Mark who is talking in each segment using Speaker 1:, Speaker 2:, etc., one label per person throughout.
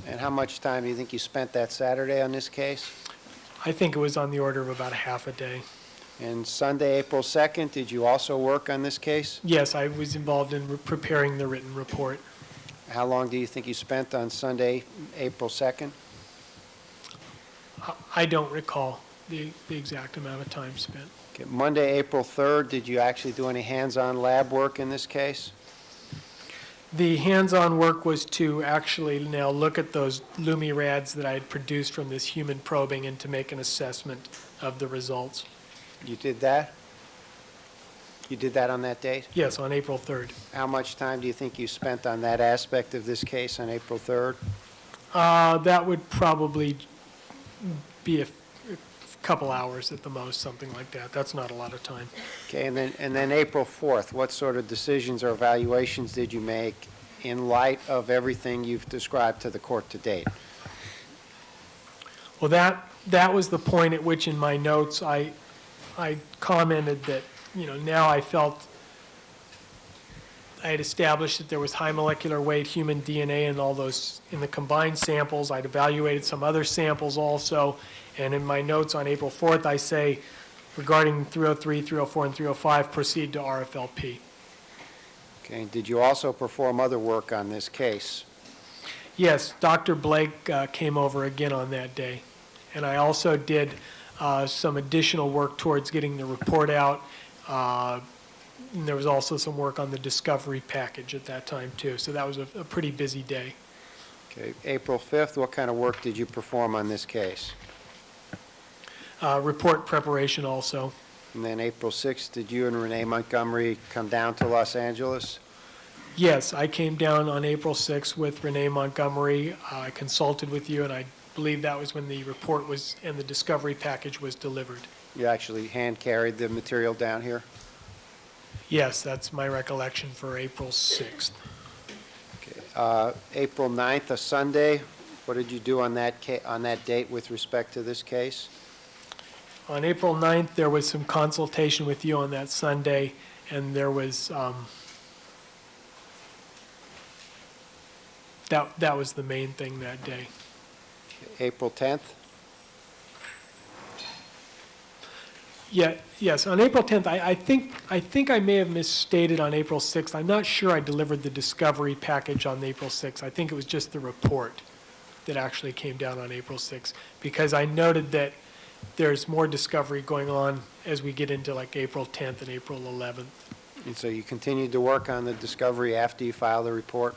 Speaker 1: And how much time do you think you spent that Saturday on this case?
Speaker 2: I think it was on the order of about a half a day.
Speaker 1: And Sunday, April 2nd, did you also work on this case?
Speaker 2: Yes, I was involved in preparing the written report.
Speaker 1: How long do you think you spent on Sunday, April 2nd?
Speaker 2: I don't recall the exact amount of time spent.
Speaker 1: Okay. Monday, April 3rd, did you actually do any hands-on lab work in this case?
Speaker 2: The hands-on work was to actually now look at those LumiRads that I had produced from this human probing and to make an assessment of the results.
Speaker 1: You did that? You did that on that date?
Speaker 2: Yes, on April 3rd.
Speaker 1: How much time do you think you spent on that aspect of this case on April 3rd?
Speaker 2: That would probably be a couple hours at the most, something like that. That's not a lot of time.
Speaker 1: Okay, and then April 4th, what sort of decisions or evaluations did you make in light of everything you've described to the court to date?
Speaker 2: Well, that was the point at which in my notes I commented that, now I felt I had established that there was high molecular weight human DNA in all those, in the combined samples. I'd evaluated some other samples also. And in my notes on April 4th, I say, regarding 303, 304, and 305, proceed to RFLP.
Speaker 1: Okay, did you also perform other work on this case?
Speaker 2: Yes, Dr. Blake came over again on that day. And I also did some additional work towards getting the report out. And there was also some work on the discovery package at that time, too. So that was a pretty busy day.
Speaker 1: Okay, April 5th, what kind of work did you perform on this case?
Speaker 2: Report preparation also.
Speaker 1: And then April 6th, did you and Renee Montgomery come down to Los Angeles?
Speaker 2: Yes, I came down on April 6th with Renee Montgomery. I consulted with you, and I believe that was when the report was and the discovery package was delivered.
Speaker 1: You actually hand-carried the material down here?
Speaker 2: Yes, that's my recollection for April 6th.
Speaker 1: Okay. April 9th, a Sunday, what did you do on that date with respect to this case?
Speaker 2: On April 9th, there was some consultation with you on that Sunday, and there was, that was the main thing that day.
Speaker 1: April 10th?
Speaker 2: Yeah, yes, on April 10th, I think I may have misstated on April 6th. I'm not sure I delivered the discovery package on April 6th. I think it was just the report that actually came down on April 6th, because I noted that there's more discovery going on as we get into like April 10th and April 11th.
Speaker 1: And so you continued to work on the discovery after you filed the report?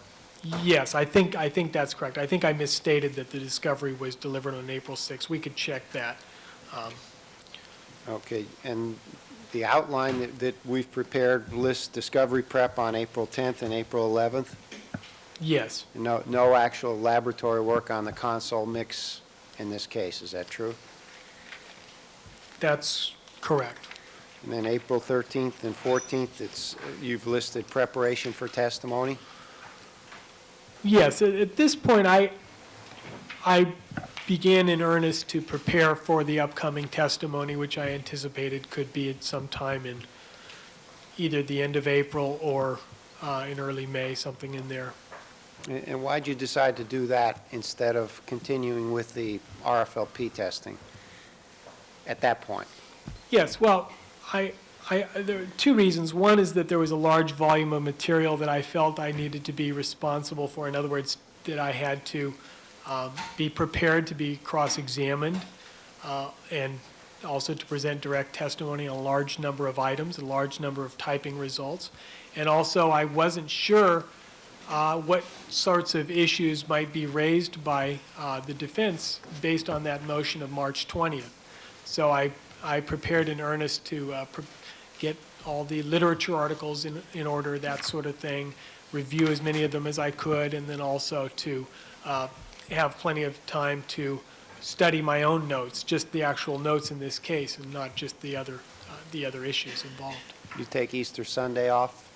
Speaker 2: Yes, I think that's correct. I think I misstated that the discovery was delivered on April 6th. We could check that.
Speaker 1: Okay, and the outline that we've prepared lists discovery prep on April 10th and April 11th?
Speaker 2: Yes.
Speaker 1: No actual laboratory work on the console mix in this case, is that true?
Speaker 2: That's correct.
Speaker 1: And then April 13th and 14th, you've listed preparation for testimony?
Speaker 2: Yes, at this point, I began in earnest to prepare for the upcoming testimony, which I anticipated could be at some time in either the end of April or in early May, something in there.
Speaker 1: And why'd you decide to do that instead of continuing with the RFLP testing at that point?
Speaker 2: Yes, well, there are two reasons. One is that there was a large volume of material that I felt I needed to be responsible for. In other words, that I had to be prepared to be cross-examined and also to present direct testimony on a large number of items, a large number of typing results. And also, I wasn't sure what sorts of issues might be raised by the defense based on that motion of March 20th. So I prepared in earnest to get all the literature articles in order, that sort of thing, review as many of them as I could, and then also to have plenty of time to study my own notes, just the actual notes in this case, and not just the other issues involved.
Speaker 1: You take Easter Sunday off?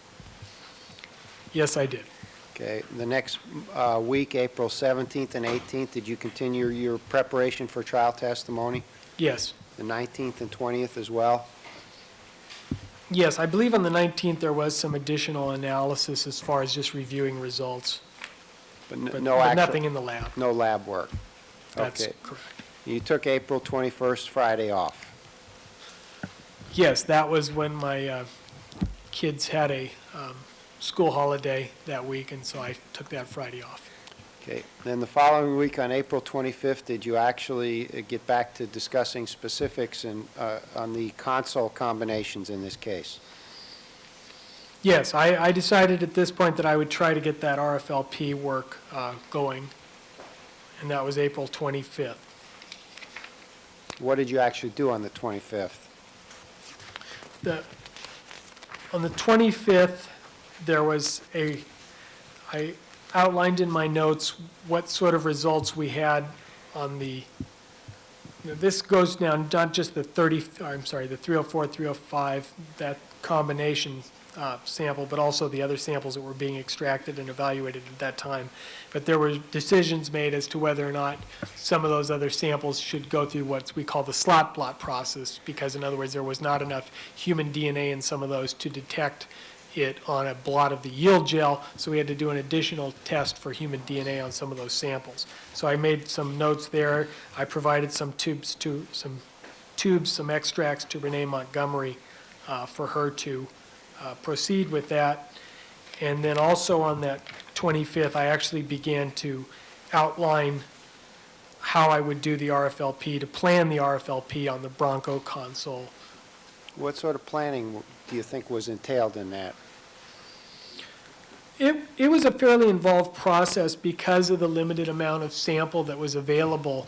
Speaker 2: Yes, I did.
Speaker 1: Okay. The next week, April 17th and 18th, did you continue your preparation for trial testimony?
Speaker 2: Yes.
Speaker 1: The 19th and 20th as well?
Speaker 2: Yes, I believe on the 19th there was some additional analysis as far as just reviewing results. but
Speaker 1: no actual,
Speaker 2: nothing in the lab.
Speaker 1: no lab work?
Speaker 2: That's
Speaker 1: Okay.
Speaker 2: correct.
Speaker 1: You took April 21st, Friday off.
Speaker 2: Yes, that was when my kids had a school holiday that week, and so I took that Friday off.
Speaker 1: Okay. Then the following week, on April 25th, did you actually get back to discussing specifics on the console combinations in this case?
Speaker 2: Yes, I decided at this point that I would try to get that RFLP work going, and that was April 25th.
Speaker 1: What did you actually do on the 25th?
Speaker 2: On the 25th, there was I outlined in my notes what sort of results we had on the, this goes down not just the 304, 305, that combination sample, but also the other samples that were being extracted and evaluated at that time. But there were decisions made as to whether or not some of those other samples should go through what we call the slot blot process, because in other words, there was not enough human DNA in some of those to detect it on a blot of the yield gel, so we had to do an additional test for human DNA on some of those samples. So I made some notes there. I provided some some extracts to Renee Montgomery for her to proceed with that. And then also on that 25th, I actually began to outline how I would do the RFLP, to plan the RFLP on the Bronco console.
Speaker 1: What sort of planning do you think was entailed in that?
Speaker 2: It was a fairly involved process because of the limited amount of sample that was available.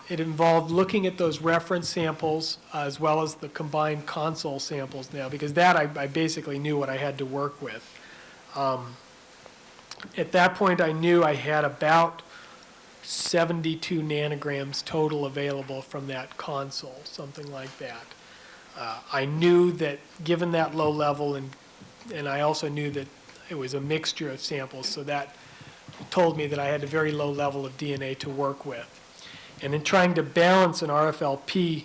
Speaker 2: It involved looking at those reference samples as well as the combined console samples now, because that I basically knew what I had to work with. At that point, I knew I had about 72 nanograms total available from that console, something like that. I knew that given that low level, and I also knew that it was a mixture of samples, so that told me that I had a very low level of DNA to work with. And in trying to balance an RFLP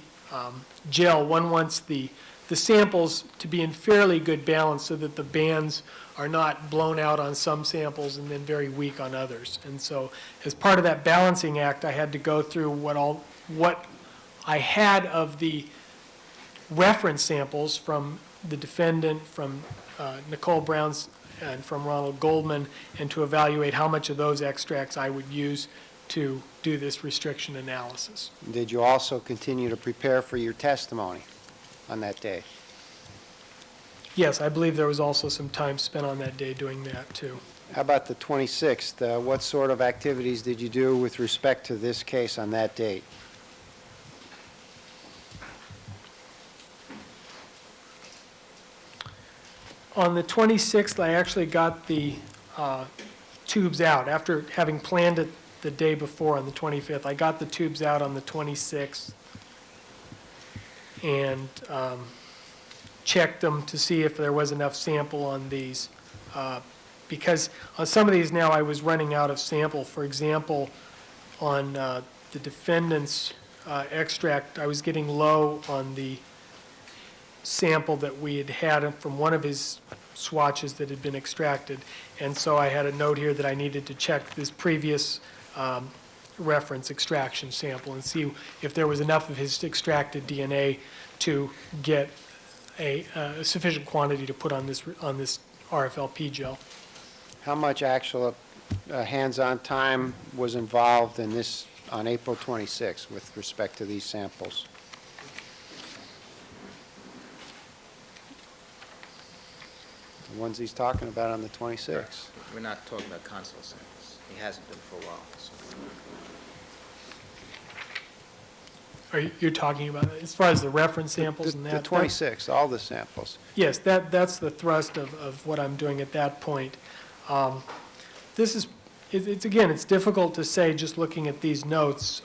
Speaker 2: gel, one wants the samples to be in fairly good balance so that the bands are not blown out on some samples and then very weak on others. And so as part of that balancing act, I had to go through what I had of the reference samples from the defendant, from Nicole Brown's, and from Ronald Goldman, and to evaluate how much of those extracts I would use to do this restriction analysis.
Speaker 1: Did you also continue to prepare for your testimony on that day?
Speaker 2: Yes, I believe there was also some time spent on that day doing that too.
Speaker 1: How about the 26th? What sort of activities did you do with respect to this case on that date?
Speaker 2: On the 26th, I actually got the tubes out. After having planned it the day before on the 25th, I got the tubes out on the 26th and checked them to see if there was enough sample on these. Because on some of these now I was running out of sample. For example, on the defendant's extract, I was getting low on the sample that we had from one of his swatches that had been extracted. And so I had a note here that I needed to check this previous reference extraction sample and see if there was enough of his extracted DNA to get a sufficient quantity to put on this RFLP gel.
Speaker 1: How much actual hands-on time was involved in this on April 26th with respect to these samples? The ones he's talking about on the 26th.
Speaker 3: We're not talking about console samples. He hasn't been for a while. So.
Speaker 2: You're talking about, as far as the reference samples and that?
Speaker 1: The 26th, all the samples.
Speaker 2: Yes, that's the thrust of what I'm doing at that point. It's difficult to say just looking at these notes,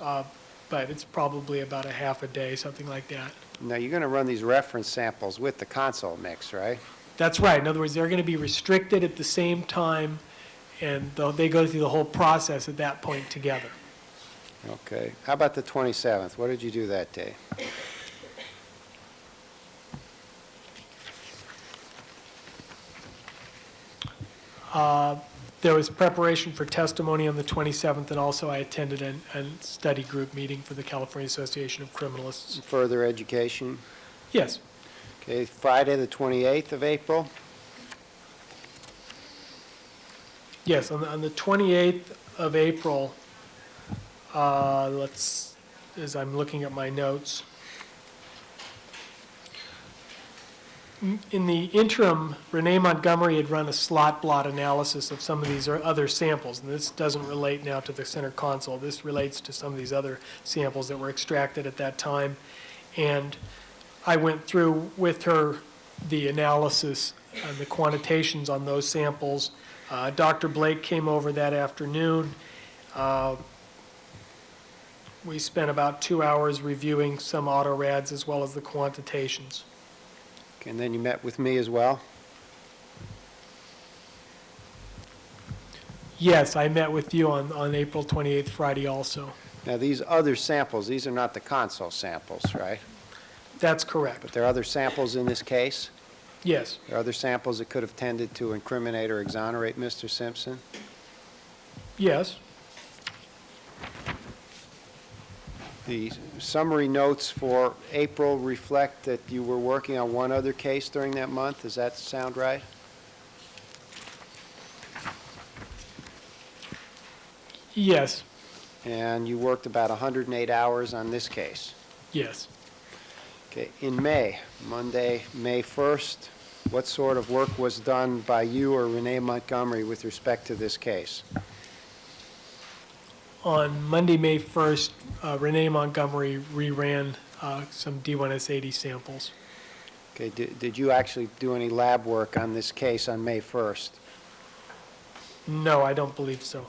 Speaker 2: but it's probably about a half a day, something like that.
Speaker 1: Now, you're going to run these reference samples with the console mix, right?
Speaker 2: That's right. In other words, they're going to be restricted at the same time, and they go through the whole process at that point together.
Speaker 1: Okay. How about the 27th? What did you do that day?
Speaker 2: There was preparation for testimony on the 27th, and also I attended a study group meeting for the California Association of Criminalists.
Speaker 1: Further education.
Speaker 2: Yes,
Speaker 1: Okay, Friday, the 28th of April.
Speaker 2: yes, on the 28th of April, as I'm looking at my notes, in the interim, Renee Montgomery had run a slot blot analysis of some of these other samples, and this doesn't relate now to the center console. This relates to some of these other samples that were extracted at that time. And I went through with her the analysis and the quantitations on those samples. Dr. Blake came over that afternoon. We spent about 2 hours reviewing some autorads as well as the quantitations.
Speaker 1: Okay, and then you met with me as well?
Speaker 2: Yes, I met with you on April 28th, Friday also.
Speaker 1: Now, these other samples, these are not the console samples, right?
Speaker 2: That's correct.
Speaker 1: But there are other samples in this case?
Speaker 2: Yes,
Speaker 1: There are other samples that could have tended to incriminate or exonerate Mr. Simpson?
Speaker 2: yes.
Speaker 1: The summary notes for April reflect that you were working on one other case during that month. Does that sound right?
Speaker 2: Yes,
Speaker 1: And you worked about 108 hours on this case.
Speaker 2: yes.
Speaker 1: Okay, in May, Monday, May 1st, what sort of work was done by you or Renee Montgomery with respect to this case?
Speaker 2: On Monday, May 1st, Renee Montgomery reran some D1S80 samples.
Speaker 1: Okay, did you actually do any lab work on this case on May 1st?
Speaker 2: No, I don't believe so.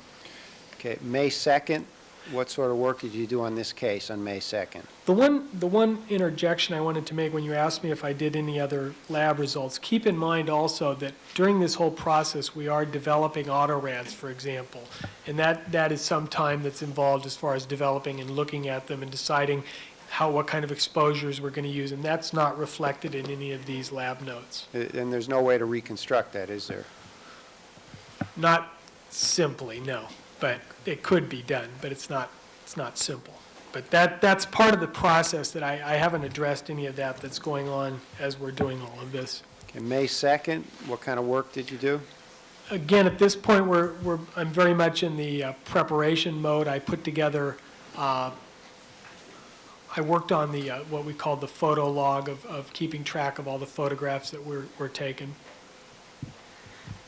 Speaker 1: Okay, May 2nd, what sort of work did you do on this case on May 2nd?
Speaker 2: The one interjection I wanted to make when you asked me if I did any other lab results, keep in mind also that during this whole process, we are developing autorads, for example. And that is some time that's involved as far as developing and looking at them and deciding what kind of exposures we're going to use. And that's not reflected in any of these lab notes.
Speaker 1: And there's no way to reconstruct that, is there?
Speaker 2: Not simply, no. But it could be done, but it's not simple. But that's part of the process that I haven't addressed any of that's going on as we're doing all of this.
Speaker 1: Okay, May 2nd, what kind of work did you do?
Speaker 2: Again, at this point, I'm very much in the preparation mode. I put together, I worked on the what we call the photo log of keeping track of all the photographs that were taken.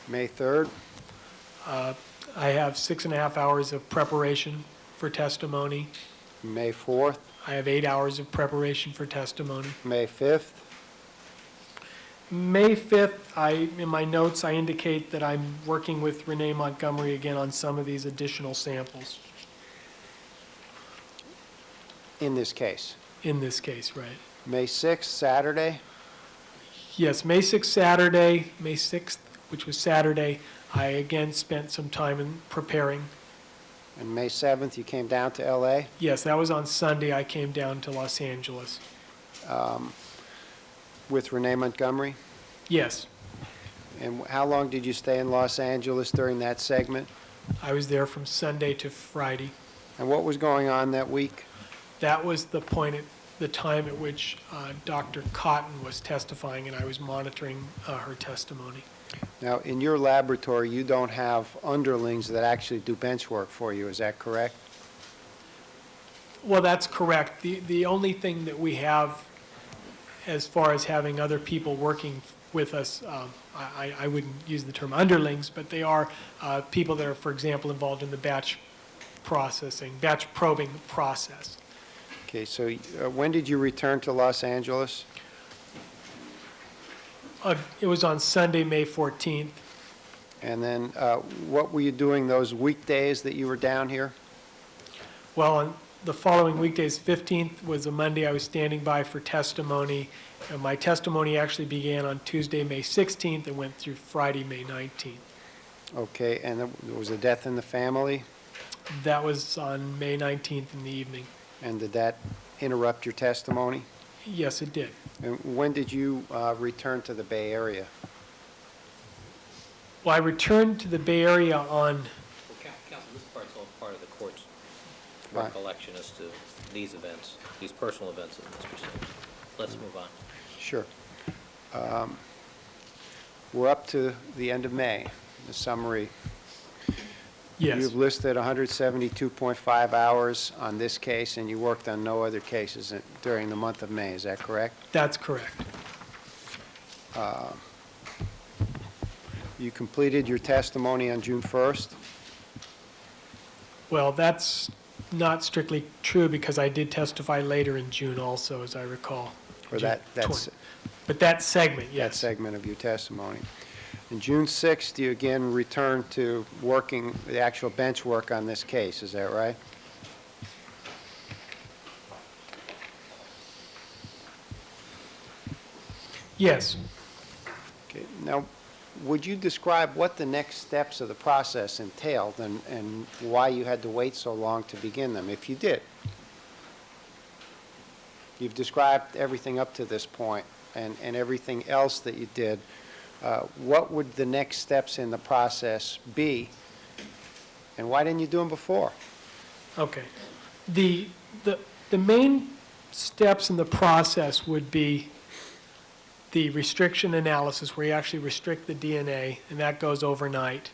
Speaker 1: May 3rd,
Speaker 2: I have 6.5 hours of preparation for testimony.
Speaker 1: May 4th,
Speaker 2: I have 8 hours of preparation for testimony.
Speaker 1: May 5th,
Speaker 2: May 5th, in my notes, I indicate that I'm working with Renee Montgomery again on some of these additional samples
Speaker 1: in this case.
Speaker 2: in this case, right?
Speaker 1: May 6th, Saturday,
Speaker 2: Yes, May 6th, Saturday, May 6th, which was Saturday, I again spent some time in preparing.
Speaker 1: and May 7th, you came down to LA
Speaker 2: Yes, that was on Sunday, I came down to Los Angeles.
Speaker 1: with Renee Montgomery.
Speaker 2: Yes,
Speaker 1: And how long did you stay in Los Angeles during that segment?
Speaker 2: I was there from Sunday to Friday.
Speaker 1: And what was going on that week?
Speaker 2: That was the time at which Dr. Cotton was testifying, and I was monitoring her testimony.
Speaker 1: Now, in your laboratory, you don't have underlings that actually do bench work for you, is that correct?
Speaker 2: Well, that's correct. The only thing that we have as far as having other people working with us, I wouldn't use the term underlings, but they are people that are, for example, involved in the batch probing process.
Speaker 1: Okay, so when did you return to Los Angeles?
Speaker 2: It was on Sunday, May 14th.
Speaker 1: And then what were you doing those weekdays that you were down here?
Speaker 2: Well, on the following weekdays, 15th was a Monday, I was standing by for testimony. And my testimony actually began on Tuesday, May 16th, and went through Friday, May 19th.
Speaker 1: Okay, and there was a death in the family?
Speaker 2: That was on May 19th in the evening.
Speaker 1: And did that interrupt your testimony?
Speaker 2: Yes, it did.
Speaker 1: And when did you return to the Bay Area?
Speaker 2: Well, I returned to the Bay Area on,
Speaker 4: Well, Counsel, this part's all part of the court's
Speaker 1: Right.
Speaker 4: recollection as to these events, these personal events of Mr. Simpson. Let's move on.
Speaker 1: Sure. We're up to the end of May, the summary.
Speaker 2: yes,
Speaker 1: You've listed 172.5 hours on this case, and you worked on no other cases during the month of May, is that correct?
Speaker 2: that's correct.
Speaker 1: You completed your testimony on June 1st?
Speaker 2: Well, that's not strictly true because I did testify later in June also, as I recall.
Speaker 1: Or
Speaker 2: June
Speaker 1: that's
Speaker 2: 20. But that segment,
Speaker 1: that
Speaker 2: yes.
Speaker 1: segment of your testimony. On June 6th, you again returned to working the actual bench work on this case, is that right?
Speaker 2: Yes.
Speaker 1: Okay. Now, would you describe what the next steps of the process entailed and why you had to wait so long to begin them, if you did? You've described everything up to this point and everything else that you did. What would the next steps in the process be, and why didn't you do them before?
Speaker 2: Okay. The main steps in the process would be the restriction analysis, where you actually restrict the DNA, and that goes overnight.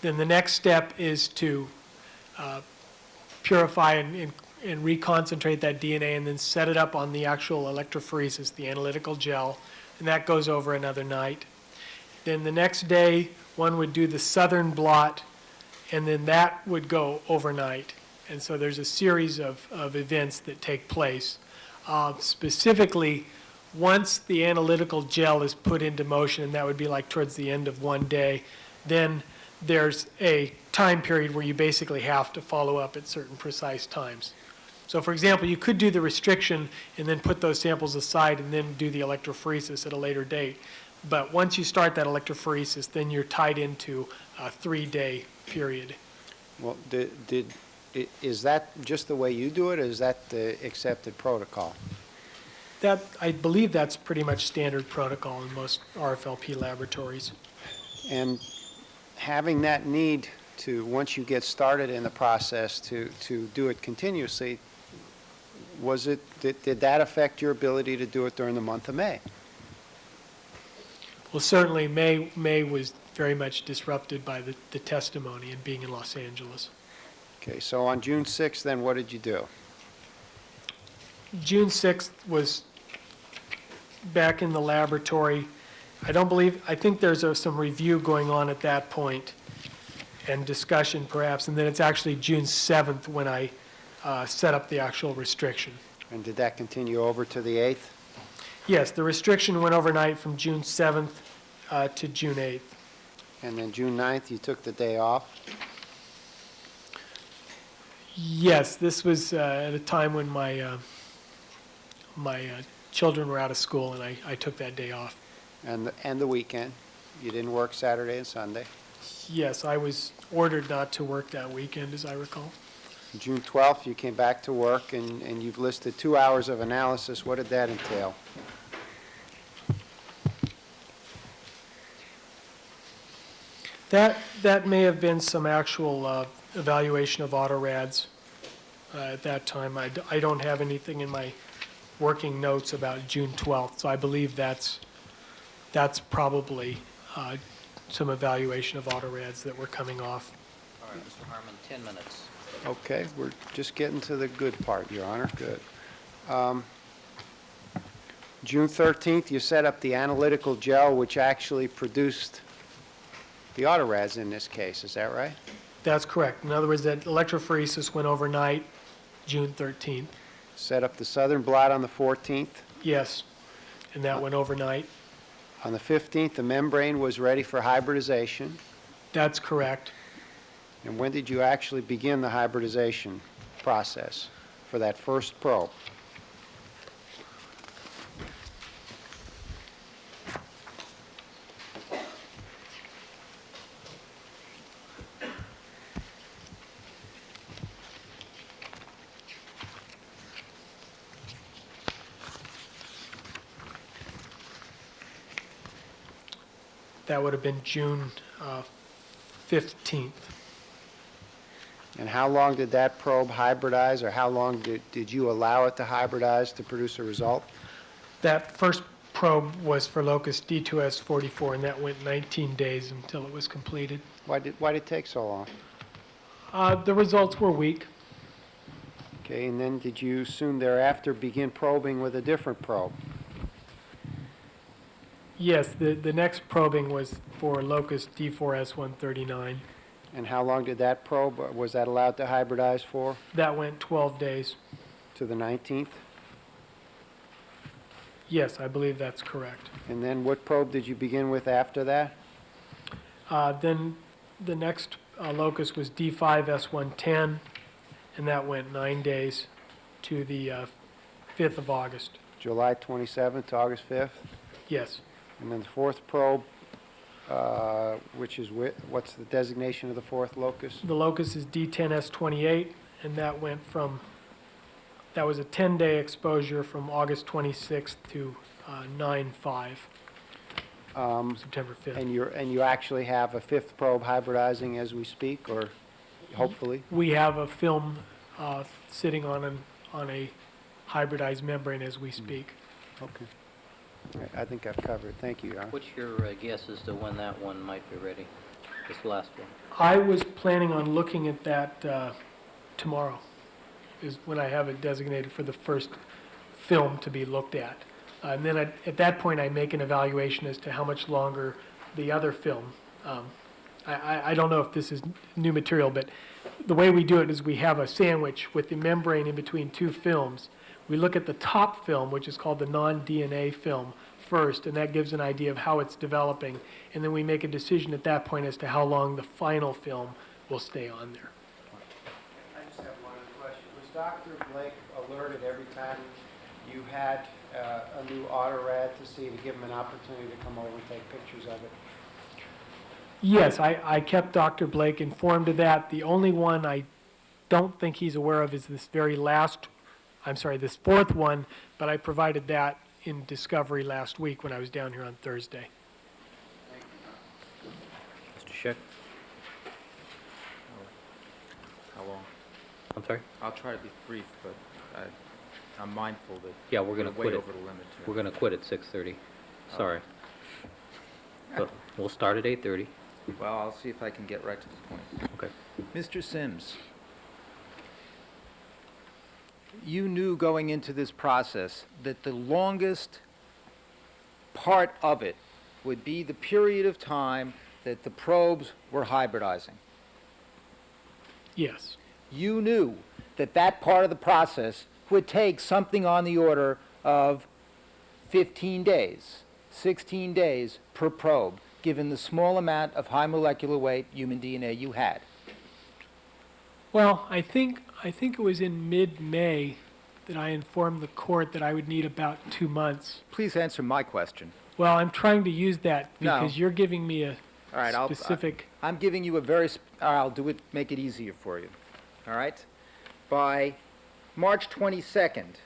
Speaker 2: Then the next step is to purify and reconcentrate that DNA and then set it up on the actual electrophoresis, the analytical gel, and that goes over another night. Then the next day, one would do the southern blot, and then that would go overnight. And so there's a series of events that take place. Specifically, once the analytical gel is put into motion, and that would be like towards the end of one day, then there's a time period where you basically have to follow up at certain precise times. So for example, you could do the restriction and then put those samples aside and then do the electrophoresis at a later date. But once you start that electrophoresis, then you're tied into a 3-day period.
Speaker 1: Well, is that just the way you do it, or is that the accepted protocol?
Speaker 2: That, I believe that's pretty much standard protocol in most RFLP laboratories.
Speaker 1: And having that need to, once you get started in the process, to do it continuously, did that affect your ability to do it during the month of May?
Speaker 2: Well, certainly May was very much disrupted by the testimony and being in Los Angeles.
Speaker 1: Okay, so on June 6th, then, what did you do?
Speaker 2: June 6th was back in the laboratory. I think there's some review going on at that point and discussion perhaps, and then it's actually June 7th when I set up the actual restriction.
Speaker 1: And did that continue over to the 8th?
Speaker 2: Yes, the restriction went overnight from June 7th to June 8th.
Speaker 1: And then June 9th, you took the day off?
Speaker 2: Yes, this was at a time when my children were out of school, and I took that day off.
Speaker 1: And the weekend? You didn't work Saturday and Sunday?
Speaker 2: Yes, I was ordered not to work that weekend, as I recall.
Speaker 1: June 12th, you came back to work, and you've listed 2 hours of analysis. What did that entail?
Speaker 2: That may have been some actual evaluation of autorads at that time. I don't have anything in my working notes about June 12th, so I believe that's probably some evaluation of autorads that were coming off.
Speaker 4: All right, Mr. Harmon, 10 minutes.
Speaker 1: Okay, we're just getting to the good part, Your Honor. Good. June 13th, you set up the analytical gel, which actually produced the autorads in this case. Is that right?
Speaker 2: That's correct. In other words, that electrophoresis went overnight, June 13th.
Speaker 1: Set up the southern blot on the 14th.
Speaker 2: Yes, and that went overnight.
Speaker 1: On the 15th, the membrane was ready for hybridization.
Speaker 2: That's correct.
Speaker 1: And when did you actually begin the hybridization process for that first probe?
Speaker 2: That would have been June 15th.
Speaker 1: And how long did that probe hybridize, or how long did you allow it to hybridize to produce a result?
Speaker 2: That first probe was for locust D2S44, and that went 19 days until it was completed.
Speaker 1: Why did it take so long?
Speaker 2: The results were weak.
Speaker 1: Okay, and then did you soon thereafter begin probing with a different probe?
Speaker 2: Yes, the next probing was for locust D4S139.
Speaker 1: And how long did that probe, was that allowed to hybridize for?
Speaker 2: That went 12 days.
Speaker 1: To the 19th?
Speaker 2: Yes, I believe that's correct.
Speaker 1: And then what probe did you begin with after that?
Speaker 2: Then the next locust was D5S110, and that went 9 days to the 5th of August.
Speaker 1: July 27th to August 5th?
Speaker 2: Yes,
Speaker 1: And then the fourth probe, which is, what's the designation of the fourth locust?
Speaker 2: the locust is D10S28, and that went from, that was a 10-day exposure from August 26th to 9/5, September 5th.
Speaker 1: And you actually have a fifth probe hybridizing as we speak, or hopefully?
Speaker 2: We have a film sitting on a hybridized membrane as we speak.
Speaker 1: Okay. All right, I think I've covered. Thank you, Your Honor.
Speaker 4: What's your guess as to when that one might be ready, this last one?
Speaker 2: I was planning on looking at that tomorrow, is when I have it designated for the first film to be looked at. And then at that point, I make an evaluation as to how much longer the other film. I don't know if this is new material, but the way we do it is we have a sandwich with the membrane in between two films. We look at the top film, which is called the non-DNA film, first, and that gives an idea of how it's developing. And then we make a decision at that point as to how long the final film will stay on there.
Speaker 1: I just have one other question. Was Dr. Blake alerted every time you had a new autorad to see, to give him an opportunity to come over and take pictures of it?
Speaker 2: Yes, I kept Dr. Blake informed of that. The only one I don't think he's aware of is this this fourth one, but I provided that in Discovery last week when I was down here on Thursday.
Speaker 4: Mr. Scheck?
Speaker 3: How long?
Speaker 4: I'm sorry?
Speaker 3: I'll try to be brief, but I'm mindful that
Speaker 4: Yeah, we're gonna
Speaker 3: way
Speaker 4: quit it.
Speaker 3: over the limit here.
Speaker 4: We're gonna quit at 6:30. Sorry. But we'll start at 8:30.
Speaker 3: Well, I'll see if I can get right to the point.
Speaker 4: Okay.
Speaker 3: Mr. Sims, you knew going into this process that the longest part of it would be the period of time that the probes were hybridizing.
Speaker 2: Yes,
Speaker 3: You knew that that part of the process would take something on the order of 15 days, 16 days per probe, given the small amount of high molecular weight human DNA you had.
Speaker 2: well, I think it was in mid-May that I informed the court that I would need about 2 months.
Speaker 3: Please answer my question.
Speaker 2: Well, I'm trying to use that
Speaker 3: No.
Speaker 2: because you're giving me a
Speaker 3: All right,
Speaker 2: specific.
Speaker 3: I'm giving you a very, I'll do it, make it easier for you. All right? By March 22nd,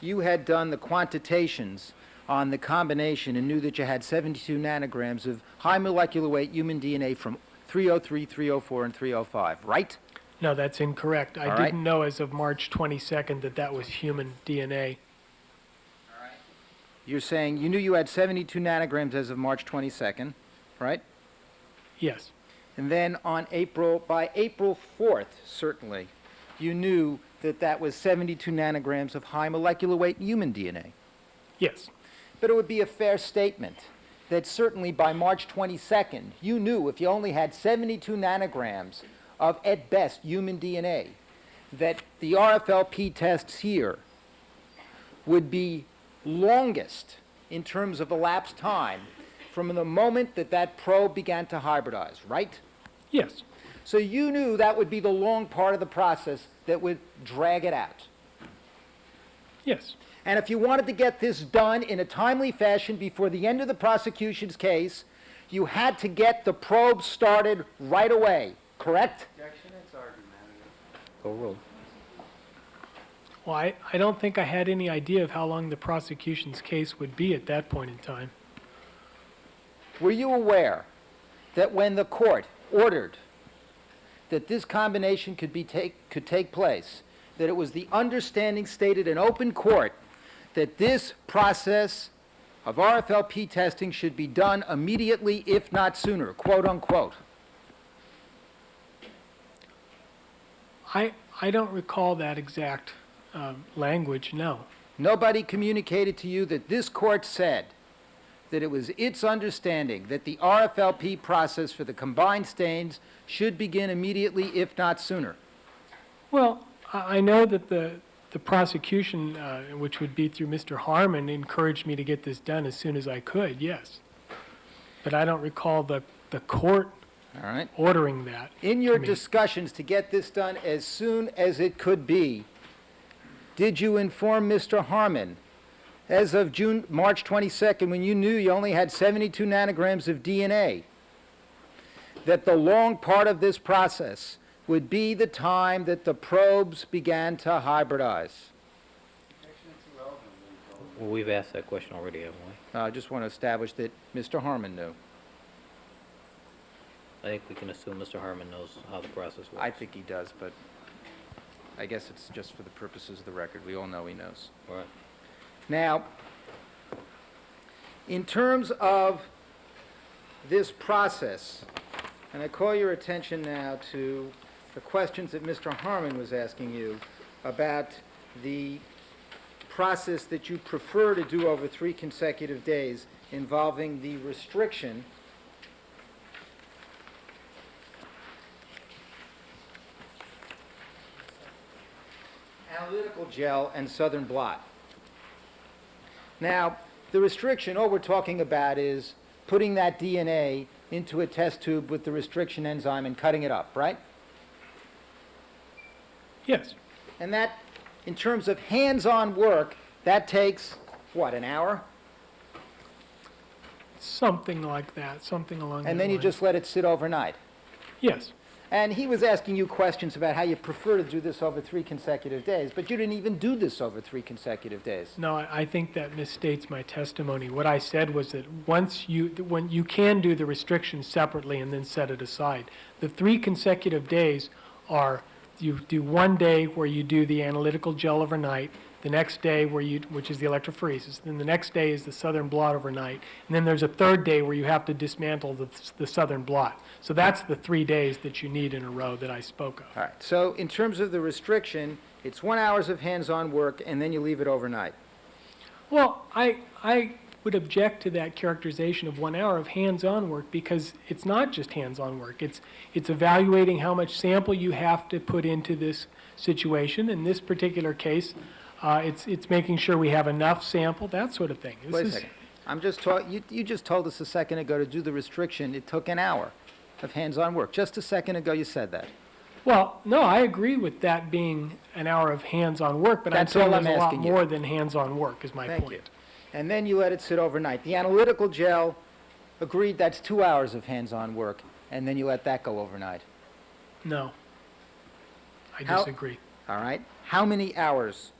Speaker 3: you had done the quantitations on the combination and knew that you had 72 nanograms of high molecular weight human DNA from 303, 304, and 305, right?
Speaker 2: No, that's incorrect. I
Speaker 3: All right.
Speaker 2: didn't know as of March 22nd that that was human DNA.
Speaker 3: You're saying you knew you had 72 nanograms as of March 22nd, right?
Speaker 2: Yes,
Speaker 3: And then by April 4th, certainly, you knew that that was 72 nanograms of high molecular weight human DNA.
Speaker 2: yes,
Speaker 3: But it would be a fair statement that certainly by March 22nd, you knew if you only had 72 nanograms of, at best, human DNA, that the RFLP tests here would be longest in terms of elapsed time from the moment that that probe began to hybridize, right?
Speaker 2: yes,
Speaker 3: So you knew that would be the long part of the process that would drag it out.
Speaker 2: yes,
Speaker 3: And if you wanted to get this done in a timely fashion before the end of the prosecution's case, you had to get the probe started right away, correct?
Speaker 1: Objection, it's argumentative.
Speaker 4: Overruled.
Speaker 2: Well, I don't think I had any idea of how long the prosecution's case would be at that point in time.
Speaker 3: Were you aware that when the court ordered that this combination could take place, that it was the understanding stated in open court that this process of RFLP testing should be done immediately, if not sooner, quote unquote.
Speaker 2: I don't recall that exact language, no.
Speaker 3: Nobody communicated to you that this court said that it was its understanding that the RFLP process for the combined stains should begin immediately, if not sooner.
Speaker 2: Well, I know that the prosecution, which would be through Mr. Harmon, encouraged me to get this done as soon as I could, yes. But I don't recall the court
Speaker 3: All right?
Speaker 2: ordering that.
Speaker 3: In your
Speaker 2: to me.
Speaker 3: discussions to get this done as soon as it could be, did you inform Mr. Harmon, as of March 22nd, when you knew you only had 72 nanograms of DNA, that the long part of this process would be the time that the probes began to hybridize?
Speaker 4: Well, we've asked that question already, haven't we?
Speaker 3: I just want to establish that Mr. Harmon knew.
Speaker 4: I think we can assume Mr. Harmon knows how the process works.
Speaker 3: I think he does, but I guess it's just for the purposes of the record. We all know he knows.
Speaker 4: All right.
Speaker 3: Now, in terms of this process, and I call your attention now to the questions that Mr. Harmon was asking you about the process that you prefer to do over 3 consecutive days involving the restriction analytical gel and southern blot. Now, the restriction, all we're talking about is putting that DNA into a test tube with the restriction enzyme and cutting it up, right?
Speaker 2: Yes,
Speaker 3: And that, in terms of hands-on work, that takes, what, an hour?
Speaker 2: something like that, something along that
Speaker 3: And then you
Speaker 2: line.
Speaker 3: just let it sit overnight.
Speaker 2: Yes.
Speaker 3: And he was asking you questions about how you prefer to do this over 3 consecutive days, but you didn't even do this over 3 consecutive days.
Speaker 2: No, I think that misstates my testimony. What I said was that when you can do the restrictions separately and then set it aside. The 3 consecutive days are, you do one day where you do the analytical gel overnight, the next day which is the electrophoresis, then the next day is the southern blot overnight, and then there's a third day where you have to dismantle the southern blot. So that's the 3 days that you need in a row that I spoke of.
Speaker 3: All right, so in terms of the restriction, it's 1 hour of hands-on work, and then you leave it overnight.
Speaker 2: Well, I would object to that characterization of 1 hour of hands-on work because it's not just hands-on work. It's evaluating how much sample you have to put into this situation. In this particular case, it's making sure we have enough sample, that sort of thing.
Speaker 3: Wait a second. I'm just you just told us a second ago to do the restriction, it took an hour of hands-on work. Just a second ago you said that.
Speaker 2: Well, no, I agree with that being an hour of hands-on work, but I'm
Speaker 3: That's
Speaker 2: saying
Speaker 3: all
Speaker 2: there's
Speaker 3: I'm
Speaker 2: a lot
Speaker 3: asking you.
Speaker 2: more than hands-on work is my
Speaker 3: Thank
Speaker 2: point.
Speaker 3: you. And then you let it sit overnight. The analytical gel, agreed, that's 2 hours of hands-on work, and then you let that go overnight.
Speaker 2: No. I
Speaker 3: How-
Speaker 2: disagree.
Speaker 3: All right? How many hours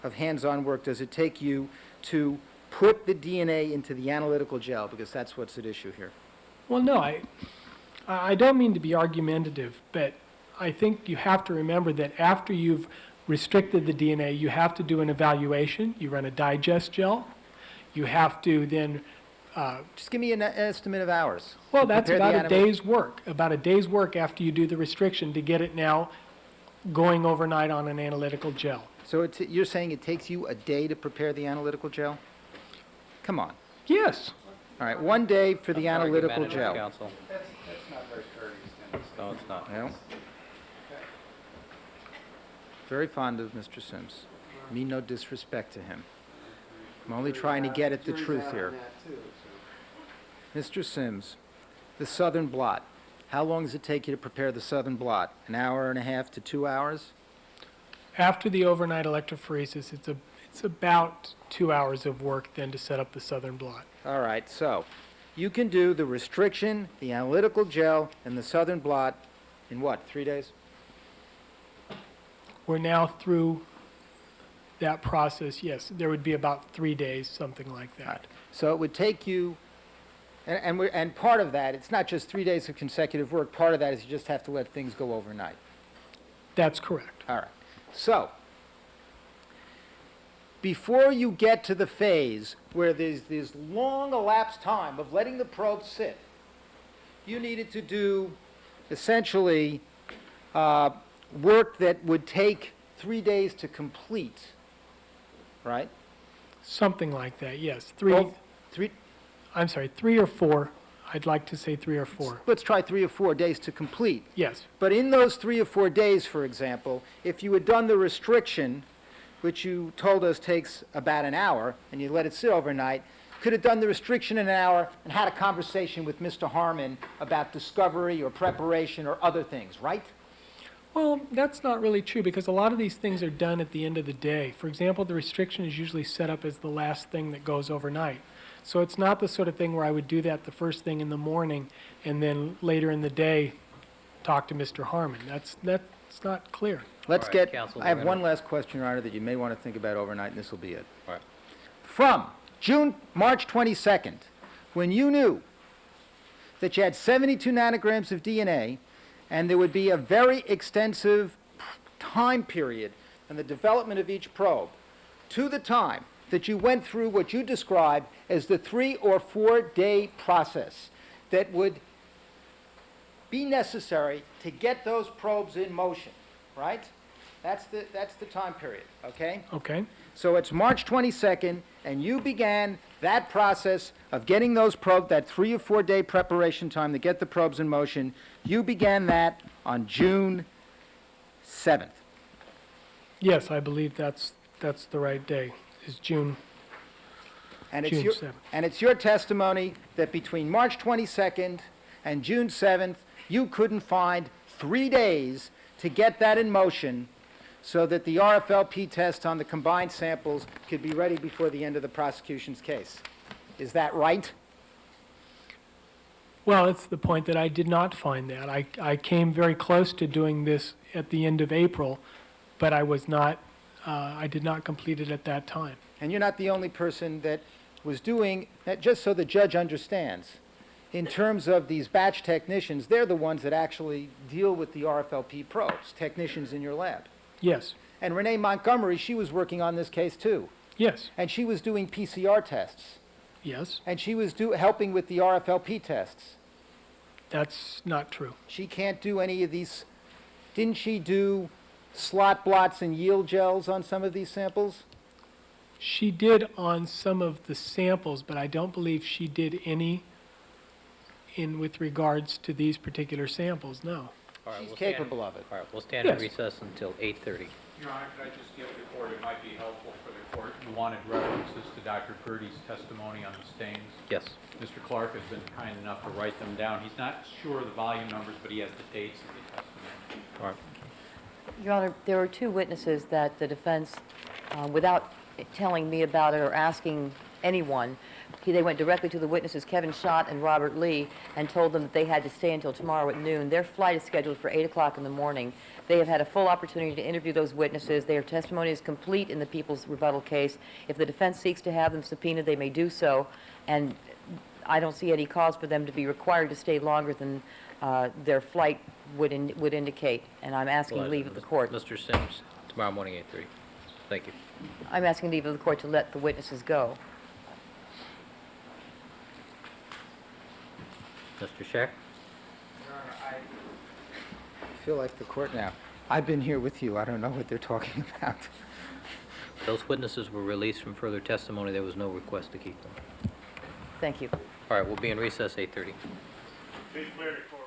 Speaker 3: of hands-on work does it take you to put the DNA into the analytical gel? Because that's what's at issue here.
Speaker 2: Well, no, I don't mean to be argumentative, but I think you have to remember that after you've restricted the DNA, you have to do an evaluation. You run a digest gel. You have to then,
Speaker 3: Just give me an estimate of hours.
Speaker 2: well,
Speaker 3: to
Speaker 2: that's
Speaker 3: prepare the
Speaker 2: about a
Speaker 3: animal-
Speaker 2: day's work, after you do the restriction to get it now going overnight on an analytical gel.
Speaker 3: So you're saying it takes you a day to prepare the analytical gel? Come on.
Speaker 2: Yes.
Speaker 3: All right, 1 day for the analytical
Speaker 4: Argumentative,
Speaker 3: gel.
Speaker 4: Counsel.
Speaker 1: That's not very courteous, Dennis.
Speaker 4: No, it's not.
Speaker 3: Well, very fond of Mr. Sims. Mean no disrespect to him. I'm only trying to get at the truth here. Mr. Sims, the southern blot, how long does it take you to prepare the southern blot? An hour and a half to 2 hours?
Speaker 2: After the overnight electrophoresis, it's about 2 hours of work then to set up the southern blot.
Speaker 3: All right, so you can do the restriction, the analytical gel, and the southern blot in what, 3 days?
Speaker 2: We're now through that process, yes. There would be about 3 days, something like that.
Speaker 3: So it would take you And part of that, it's not just 3 days of consecutive work, part of that is you just have to let things go overnight.
Speaker 2: That's correct.
Speaker 3: All right. So, before you get to the phase where there's this long elapsed time of letting the probe sit, you needed to do essentially work that would take 3 days to complete, right?
Speaker 2: Something like that, yes.
Speaker 3: Both- three,
Speaker 2: I'm sorry, 3 or 4. I'd like to say 3 or 4.
Speaker 3: let's try 3 or 4 days to complete.
Speaker 2: Yes,
Speaker 3: But in those 3 or 4 days, for example, if you had done the restriction, which you told us takes about an hour, and you let it sit overnight, could have done the restriction in an hour and had a conversation with Mr. Harmon about discovery or preparation or other things, right?
Speaker 2: well, that's not really true, because a lot of these things are done at the end of the day. For example, the restriction is usually set up as the last thing that goes overnight. So it's not the sort of thing where I would do that the first thing in the morning, and then later in the day, talk to Mr. Harmon. That's not clear.
Speaker 3: Let's
Speaker 4: All right,
Speaker 3: get,
Speaker 4: counsel,
Speaker 3: I have
Speaker 4: we're
Speaker 3: one
Speaker 4: gonna-
Speaker 3: last question, Your Honor, that you may want to think about overnight, and this will be it.
Speaker 4: All right.
Speaker 3: From March 22nd, when you knew that you had 72 nanograms of DNA, and there would be a very extensive time period in the development of each probe, to the time that you went through what you described as the 3 or 4 day process that would be necessary to get those probes in motion, right? That's the time period, okay?
Speaker 2: Okay?
Speaker 3: So it's March 22nd, and you began that process of getting those probes, that 3 or 4 day preparation time to get the probes in motion. You began that on June 7th.
Speaker 2: Yes, I believe that's the right day, is June.
Speaker 3: And it's
Speaker 2: June
Speaker 3: your,
Speaker 2: 7th.
Speaker 3: and it's your testimony that between March 22nd and June 7th, you couldn't find 3 days to get that in motion so that the RFLP test on the combined samples could be ready before the end of the prosecution's case. Is that right?
Speaker 2: Well, it's the point that I did not find that. I came very close to doing this at the end of April, but I was not, I did not complete it at that time.
Speaker 3: And you're not the only person that was doing that, just so the judge understands. In terms of these batch technicians, they're the ones that actually deal with the RFLP probes, technicians in your lab.
Speaker 2: Yes,
Speaker 3: And Renee Montgomery, she was working on this case too.
Speaker 2: yes,
Speaker 3: And she was doing PCR tests.
Speaker 2: yes.
Speaker 3: And she was helping with the RFLP tests.
Speaker 2: That's not true.
Speaker 3: She can't do any of these. Didn't she do slot blots and yield gels on some of these samples?
Speaker 2: She did on some of the samples, but I don't believe she did any with regards to these particular samples, no.
Speaker 4: All right,
Speaker 3: She's
Speaker 4: we'll stand-
Speaker 3: capable of it.
Speaker 4: All right, we'll stand in
Speaker 2: Yes.
Speaker 4: recess until 8:30.
Speaker 5: Your Honor, could I just give the court, it might be helpful for the court, you wanted references to Dr. Purdy's testimony on the stains.
Speaker 4: Yes.
Speaker 5: Mr. Clark has been kind enough to write them down. He's not sure of the volume numbers, but he has the dates of the testimony.
Speaker 4: All right.
Speaker 6: Your Honor, there were 2 witnesses that the defense, without telling me about it or asking anyone, they went directly to the witnesses, Kevin Schott and Robert Lee, and told them that they had to stay until tomorrow at noon. Their flight is scheduled for 8 o'clock in the morning. They have had a full opportunity to interview those witnesses. Their testimony is complete in the people's rebuttal case. If the defense seeks to have them subpoenaed, they may do so, and I don't see any cause for them to be required to stay longer than their flight would indicate, and I'm asking leave of the court.
Speaker 4: Mr. Sims, tomorrow morning, 8:30. Thank you.
Speaker 6: I'm asking leave of the court to let the witnesses go.
Speaker 4: Mr. Scheck?
Speaker 3: I feel like the court now. I've been here with you. I don't know what they're talking about.
Speaker 4: Those witnesses were released from further testimony. There was no request to keep them.
Speaker 6: Thank you.
Speaker 4: All right, we'll be in recess 8:30.
Speaker 7: Please clear the court.